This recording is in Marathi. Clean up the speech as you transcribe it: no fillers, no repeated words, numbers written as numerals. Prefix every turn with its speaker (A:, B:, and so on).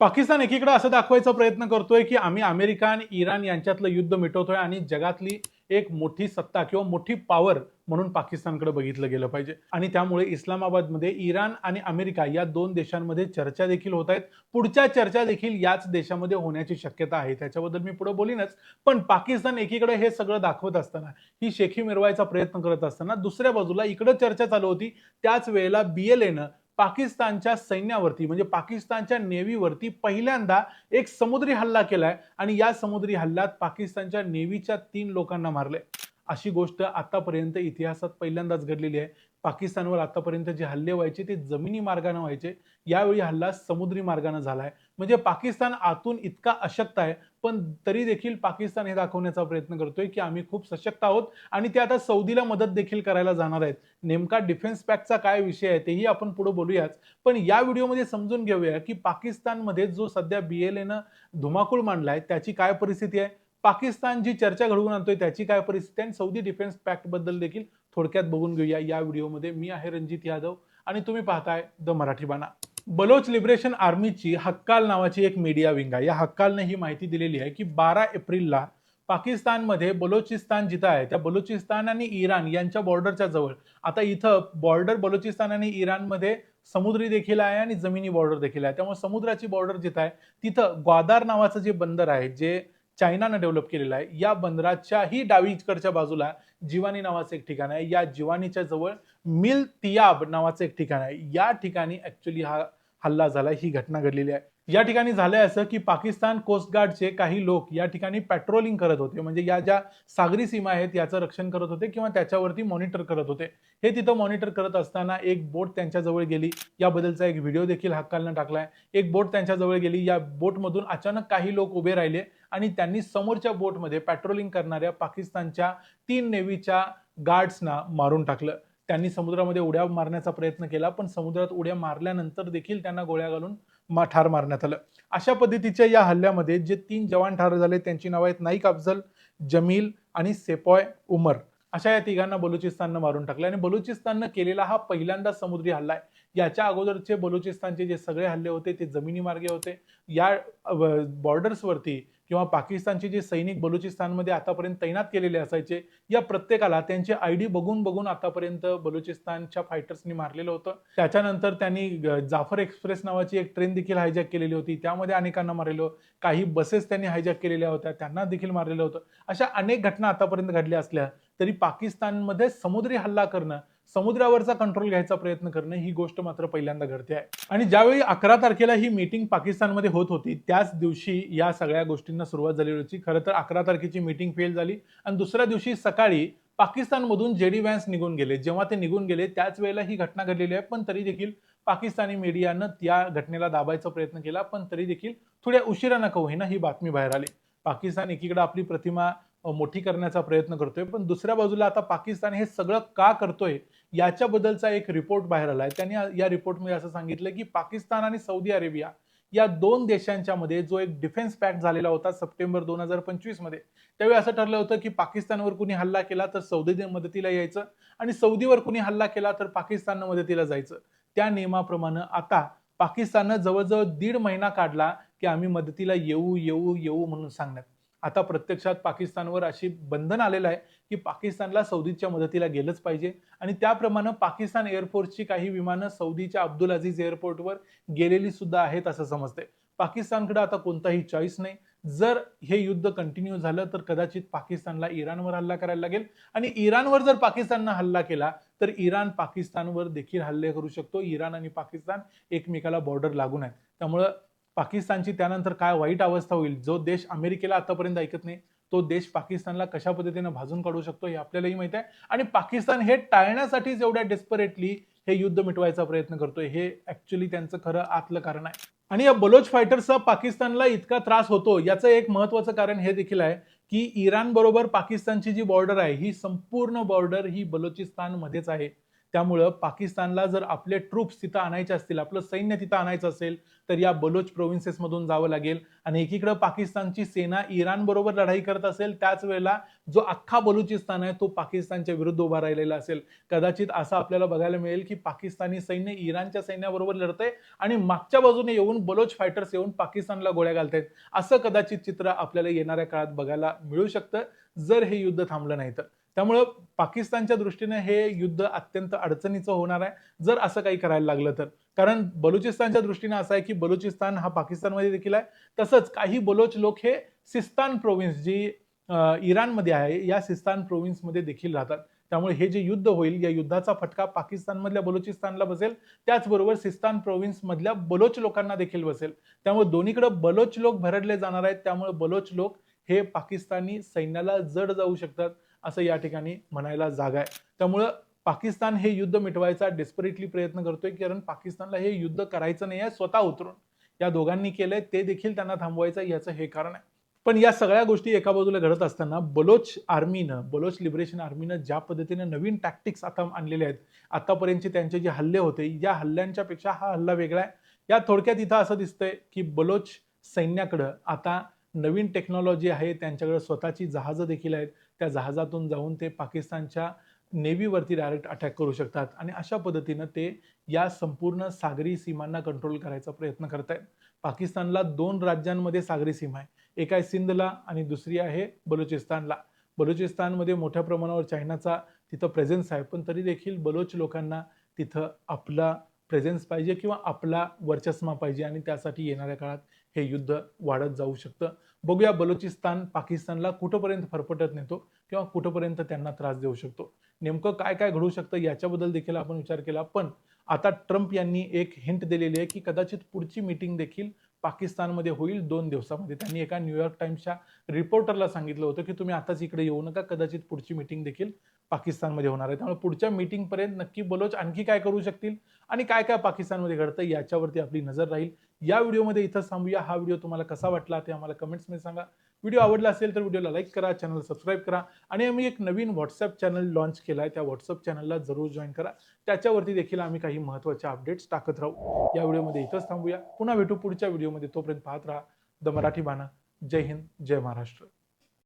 A: पाकिस्तान एकीकडे असं दाखवायचा प्रयत्न करतोय की आम्ही अमेरिका आणि इराण यांच्यातलं युद्ध मिटवतोय आणि जगातली एक मोठी सत्ता किंवा मोठी पॉवर म्हणून पाकिस्तानकडे बघितलं गेलं पाहिजे. आणि त्यामुळे इस्लामाबादमध्ये इराण आणि अमेरिका या दोन देशांमध्ये चर्चा देखील होत आहेत. पुढच्या चर्चा देखील याच देशामध्ये होण्याची शक्यता आहे. त्याच्याबद्दल मी पुढे बोलीनच. पण पाकिस्तान एकीकडे हे सगळं दाखवत असताना, ही शेखी मिरवायचा प्रयत्न करत असताना, दुसऱ्या बाजूला इकडे चर्चा चालू होती. त्याच वेळेला BLAनं पाकिस्तानच्या सैन्यावरती म्हणजे पाकिस्तानच्या नेव्हीवरती पहिल्यांदा एक समुद्री हल्ला केलाय आणि या समुद्री हल्ल्यात पाकिस्तानच्या नेव्हीच्या 3 लोकांना मारले. अशी गोष्ट आतापर्यंत इतिहासात पहिल्यांदाच घडलेली आहे. पाकिस्तानवर आतापर्यंत जे हल्ले व्हायचे ते जमिनी मार्गाने व्हायचे. यावेळी हल्ला समुद्री मार्गाने झालाय. म्हणजे पाकिस्तान आतून इतका अशक्त आहे, पण तरी देखील पाकिस्तान हे दाखवण्याचा प्रयत्न करतोय की आम्ही खूप सशक्त आहोत आणि ते आता सौदीला मदत देखील करायला जाणार आहेत. नेमका डिफेन्स पॅक्टचा काय विषय आहे तेही आपण पुढे बोलूयाच. पण या व्हिडिओमध्ये समजून घेऊया की पाकिस्तानमध्ये जो सध्या BLAनं धुमाकूळ मांडलाय त्याची काय परिस्थिती आहे, पाकिस्तान जी चर्चा घडवून आणतोय त्याची काय परिस्थिती आहे आणि सौदी डिफेन्स पॅक्ट बद्दल देखील थोडक्यात बघून घेऊया या व्हिडिओमध्ये. मी आहे रणजित यादव आणि तुम्ही पाहताय द मराठी बाणा. बलोच लिबरेशन आर्मीची हक्काल नावाची एक मीडिया विंग आहे. या हक्कालने ही माहिती दिलेली आहे की 12 एप्रिलला पाकिस्तानमध्ये बलोचिस्तान जिथं आहे त्या बलोचिस्तान आणि इराण यांच्या बॉर्डरच्या जवळ, आता इथं बॉर्डर बलोचिस्तान आणि इराणमध्ये समुद्री देखील आहे आणि जमिनी बॉर्डर देखील आहे. त्यामुळे समुद्राची बॉर्डर जिथं आहे तिथं ग्वादार नावाचं जे बंदर आहे जे चायनानं डेव्हलप केलेलं आहे, या बंदराच्याही डावीकडच्या बाजूला जिवानी नावाचं एक ठिकाण आहे. या जिवानीच्या जवळ मिल तियाब नावाचं एक ठिकाण आहे. या ठिकाणी ऍक्च्युली हा हल्ला झाला, ही घटना घडलेली आहे. या ठिकाणी झालंय असं की पाकिस्तान कोस्ट गार्डचे काही लोक या ठिकाणी पेट्रोलिंग करत होते, म्हणजे या ज्या सागरी सीमा आहेत याचं रक्षण करत होते किंवा त्याच्यावरती मॉनिटर करत होते. हे तिथं मॉनिटर करत असताना एक बोट त्यांच्या जवळ गेली. याबद्दलचा एक व्हिडिओ देखील हक्कालनं टाकलाय. एक बोट त्यांच्या जवळ गेली. या बोटमधून अचानक काही लोक उभे राहिले आणि त्यांनी समोरच्या बोटमध्ये पेट्रोलिंग करणाऱ्या पाकिस्तानच्या 3 नेव्हीच्या गार्ड्सना मारून टाकलं. त्यांनी समुद्रामध्ये उड्या मारण्याचा प्रयत्न केला, पण समुद्रात उड्या मारल्यानंतर देखील त्यांना गोळ्या घालून ठार मारण्यात आलं. अशा पद्धतीच्या या हल्ल्यामध्ये जे 3 जवान ठार झाले त्यांची नावं आहेत नाईक अफजल, जमील आणि सेपॉय उमर. अशा या तिघांना बलुचिस्ताननं मारून टाकलं आणि बलुचिस्ताननं केलेला हा पहिल्यांदा समुद्री हल्ला आहे. याच्या अगोदरचे बलुचिस्तानचे जे सगळे हल्ले होते ते जमिनी मार्गे होते. या बॉर्डर्सवरती किंवा पाकिस्तानचे जे सैनिक बलुचिस्तानमध्ये आतापर्यंत तैनात केलेले असायचे, या प्रत्येकाला त्यांचे ID बघून बघून आतापर्यंत बलुचिस्तानच्या फायटर्सनी मारलेलं होतं. त्याच्यानंतर त्यांनी जाफर एक्सप्रेस नावाची एक ट्रेन देखील हायजॅक केलेली होती, त्यामध्ये अनेकांना मारलेलं. काही बसेस त्यांनी हायजॅक केलेल्या होत्या, त्यांना देखील मारलेलं होतं. अशा अनेक घटना आतापर्यंत घडल्या असल्या तरी पाकिस्तानमध्ये समुद्री हल्ला करणं, समुद्रावरचा कंट्रोल घ्यायचा प्रयत्न करणं ही गोष्ट मात्र पहिल्यांदा घडते आहे. आणि ज्यावेळी 11 तारखेला ही मीटिंग पाकिस्तानमध्ये होत होती त्याच दिवशी या सगळ्या गोष्टींना सुरुवात झालेली होती. खरं तर 11 तारखेची मीटिंग फेल झाली आणि दुसऱ्या दिवशी सकाळी पाकिस्तानमधून JD व्हॅन्स निघून गेले. जेव्हा ते निघून गेले त्याच वेळेला ही घटना घडलेली आहे. पण तरी देखील पाकिस्तानी मीडियानं त्या घटनेला दाबायचा प्रयत्न केला, पण तरी देखील थोड्या उशिरानं का होईना ही बातमी बाहेर आली. पाकिस्तान एकीकडे आपली प्रतिमा मोठी करण्याचा प्रयत्न करतोय, पण दुसऱ्या बाजूला आता पाकिस्तान हे सगळं का करतोय याच्याबद्दलचा एक रिपोर्ट बाहेर आलाय. त्यांनी या रिपोर्टमध्ये असं सांगितलं की पाकिस्तान आणि सौदी अरेबिया या 2 देशांच्या मध्ये जो एक डिफेन्स पॅक्ट झालेला होता सप्टेंबर 2025 मध्ये, त्यावेळी असं ठरलं होतं की पाकिस्तानवर कुणी हल्ला केला तर सौदीने मदतीला यायचं आणि सौदीवर कुणी हल्ला केला तर पाकिस्ताननं मदतीला जायचं. त्या नियमाप्रमाणे आता पाकिस्ताननं जवळजवळ 1.5 महिना काढला की आम्ही मदतीला येऊ येऊ येऊ म्हणून सांगण्यात. आता प्रत्यक्षात पाकिस्तानवर अशी बंधन आलेलं आहे की पाकिस्तानला सौदीच्या मदतीला गेलंच पाहिजे आणि त्याप्रमाणे पाकिस्तान एअरफोर्सची काही विमानं सौदीच्या अब्दुल अझीज एअरपोर्टवर गेलेली सुद्धा आहेत असं समजते. पाकिस्तानकडे आता कोणताही चॉईस नाही. जर हे युद्ध कंटिन्यू झालं तर कदाचित पाकिस्तानला इराणवर हल्ला करायला लागेल आणि इराणवर जर पाकिस्ताननं हल्ला केला तर इराण पाकिस्तानवर देखील हल्ले करू शकतो. इराण आणि पाकिस्तान एकमेकाला बॉर्डर लागून आहेत. त्यामुळं पाकिस्तानची त्यानंतर काय वाईट अवस्था होईल, जो देश अमेरिकेला आतापर्यंत ऐकत नाही तो देश पाकिस्तानला कशा पद्धतीने भाजून काढू शकतो हे आपल्यालाही माहिती आहे. आणि पाकिस्तान हे टाळण्यासाठीच एवढ्या डेस्परेटली हे युद्ध मिटवायचा प्रयत्न करतोय, हे ऍक्च्युअली त्यांचं खरं आतलं कारण आहे. आणि या बलोच फायटर्सचा पाकिस्तानला इतका त्रास होतो याचं एक महत्वाचं कारण हे देखील आहे की इराण बरोबर पाकिस्तानची जी बॉर्डर आहे ही संपूर्ण बॉर्डर ही बलोचिस्तान मध्येच आहे. त्यामुळं पाकिस्तानला जर आपले ट्रूप्स तिथं आणायचे असतील, आपलं सैन्य तिथं आणायचं असेल, तर या बलोच प्रोव्हिन्सेसमधून जावं लागेल. आणि एकीकडे पाकिस्तानची सेना इराण बरोबर लढाई करत असेल, त्याच वेळेला जो अख्खा बलुचिस्तान आहे तो पाकिस्तानच्या विरुद्ध उभा राहिलेला असेल. कदाचित असं आपल्याला बघायला मिळेल की पाकिस्तानी सैन्य इराणच्या सैन्याबरोबर लढतंय आणि मागच्या बाजूने येऊन बलोच फायटर्स येऊन पाकिस्तानला गोळ्या घालतायत. असं कदाचित चित्र आपल्याला येणाऱ्या काळात बघायला मिळू शकतं, जर हे युद्ध थांबलं नाही तर. त्यामुळं पाकिस्तानच्या दृष्टीने हे युद्ध अत्यंत अडचणीचं होणार आहे, जर असं काही करायला लागलं तर. कारण बलुचिस्तानच्या दृष्टीने असं आहे की बलुचिस्तान हा पाकिस्तानमध्ये देखील आहे. तसंच काही बलोच लोक हे सिस्तान प्रोव्हिन्स जी इराणमध्ये आहे, या सिस्तान प्रोव्हिन्समध्ये देखील राहतात. त्यामुळे हे जे युद्ध होईल, या युद्धाचा फटका पाकिस्तानमधल्या बलुचिस्तानला बसेल, त्याचबरोबर सिस्तान प्रोव्हिन्स मधल्या बलोच लोकांना देखील बसेल. त्यामुळे दोन्हीकडे बलोच लोक भरडले जाणार आहेत. त्यामुळे बलोच लोक हे पाकिस्तानी सैन्याला जड जाऊ शकतात, असं या ठिकाणी म्हणायला जागा आहे. त्यामुळं पाकिस्तान हे युद्ध मिटवायचा डेस्परेटली प्रयत्न करतोय, कारण पाकिस्तानला हे युद्ध करायचं नाही आहे स्वतः उतरून. या दोघांनी केलंय ते देखील त्यांना थांबवायचं, याचं हे कारण आहे. पण या सगळ्या गोष्टी एका बाजूला घडत असताना बलोच आर्मीनं, बलोच लिबरेशन आर्मीनं ज्या पद्धतीने नवीन टॅक्टिक्स आता आणलेले आहेत, आतापर्यंतचे त्यांचे जे हल्ले होते, या हल्ल्यांच्या पेक्षा हा हल्ला वेगळा आहे. या थोडक्यात इथं असं दिसतंय की बलोच सैन्याकडं आता नवीन टेक्नॉलॉजी आहे, त्यांच्याकडे स्वतःची जहाजं देखील आहेत. त्या जहाजातून जाऊन ते पाकिस्तानच्या नेव्हीवरती डायरेक्ट अटॅक करू शकतात आणि अशा पद्धतीनं ते या संपूर्ण सागरी सीमांना कंट्रोल करायचा प्रयत्न करतायत. पाकिस्तानला 2 राज्यांमध्ये सागरी सीमा आहे. एक आहे सिंधला आणि दुसरी आहे बलुचिस्तानला. बलुचिस्तानमध्ये मोठ्या प्रमाणावर चायनाचा तिथं प्रेझेन्स आहे, पण तरी देखील बलोच लोकांना तिथं आपला प्रेझेन्स पाहिजे किंवा आपला वर्चस्मा पाहिजे आणि त्यासाठी येणाऱ्या काळात हे युद्ध वाढत जाऊ शकतं. बघूया बलुचिस्तान पाकिस्तानला कुठपर्यंत फरफटत नेतो किंवा कुठपर्यंत त्यांना त्रास देऊ शकतो. नेमकं काय काय घडू शकतं याच्याबद्दल देखील आपण विचार केला. पण आता ट्रम्प यांनी एक हिंट दिलेली आहे की कदाचित पुढची मीटिंग देखील पाकिस्तानमध्ये होईल 2 दिवसामध्ये. त्यांनी एका न्यूयॉर्क टाइम्सच्या रिपोर्टरला सांगितलं होतं की तुम्ही आताच इकडे येऊ नका, कदाचित पुढची मीटिंग देखील पाकिस्तानमध्ये होणार आहे. त्यामुळे पुढच्या मीटिंग पर्यंत नक्की बलोच आणखी काय करू शकतील आणि काय काय पाकिस्तानमध्ये घडतं याच्यावरती आपली नजर राहील. या व्हिडिओमध्ये इथंच थांबूया. हा व्हिडिओ तुम्हाला कसा वाटला ते आम्हाला कमेंट्समध्ये सांगा. व्हिडिओ आवडला असेल तर व्हिडिओला लाईक करा, चॅनल सबस्क्राईब करा आणि आम्ही एक नवीन व्हॉट्सअप चॅनल लॉन्च केला आहे. त्या व्हॉट्सअप चॅनलला जरूर जॉईन करा. त्याच्यावरती देखील आम्ही काही महत्त्वाचे अपडेट्स टाकत राहू. या व्हिडिओमध्ये इथंच थांबूया. पुन्हा भेटू पुढच्या व्हिडिओमध्ये. तोपर्यंत पाहत राहा द मराठी बाणा. जय हिंद, जय महाराष्ट्र.